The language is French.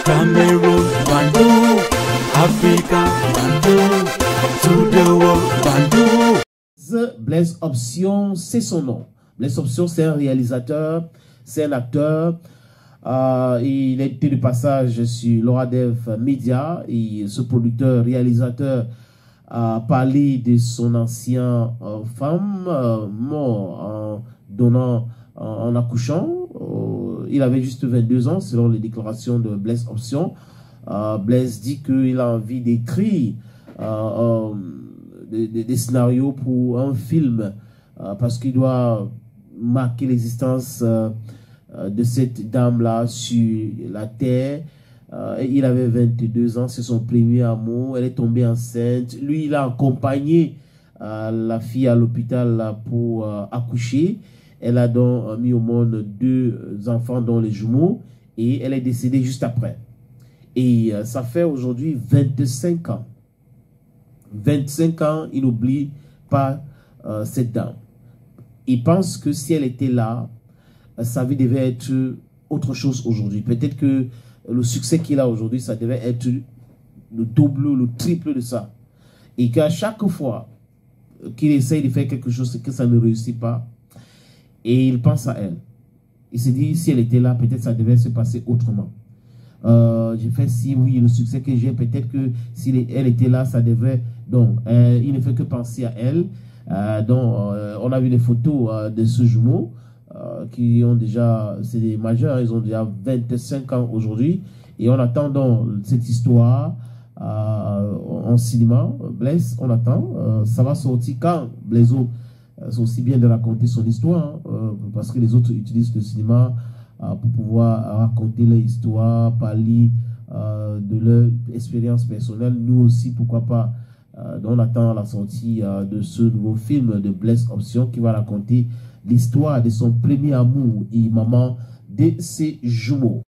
Cameroon, Bandung, Africa, Bandung, to the world, Bandung. Blaise Option, c'est son nom. Blaise Option, c'est un réalisateur, c'est un acteur. Il était de passage sur Loradev Media et ce producteur, réalisateur a parlé de son ancien femme mort en accouchant. Il avait juste 22 ans selon les déclarations de Blaise Option. Blaise dit qu'il a envie d'écrire des scénarios pour un film parce qu'il doit marquer l'existence de cette dame-là sur la terre. Il avait 22 ans, c'est son premier amour. Elle est tombée enceinte. Lui, il a accompagné la fille à l'hôpital pour accoucher. Elle a donc mis au monde 2 enfants, dont les jumeaux, et elle est décédée juste après. Et ça fait aujourd'hui 25 ans. 25 ans, il n'oublie pas cette dame. Il pense que si elle était là, sa vie devait être autre chose aujourd'hui. Peut-être que le succès qu'il a aujourd'hui, ça devait être le double, le triple de ça. Et qu'à chaque fois qu'il essaye de faire quelque chose, c'est que ça ne réussit pas. Et il pense à elle. Il se dit, si elle était là, peut-être ça devait se passer autrement. J'ai fait si, oui, le succès que j'ai, peut-être que si elle était là, ça devrait... Donc, il ne fait que penser à elle. On a vu les photos de ce jumeau qui ont déjà... C'est des majeurs, ils ont déjà 25 ans aujourd'hui. Et on attend donc cette histoire en cinéma. Blaise, on attend. Ça va sortir quand Blaiseau... C'est aussi bien de raconter son histoire, parce que les autres utilisent le cinéma pour pouvoir raconter leur histoire, parler de leur expérience personnelle. Nous aussi, pourquoi pas, on attend la sortie de ce nouveau film de Blaise Option qui va raconter l'histoire de son premier amour et maman de ses jumeaux.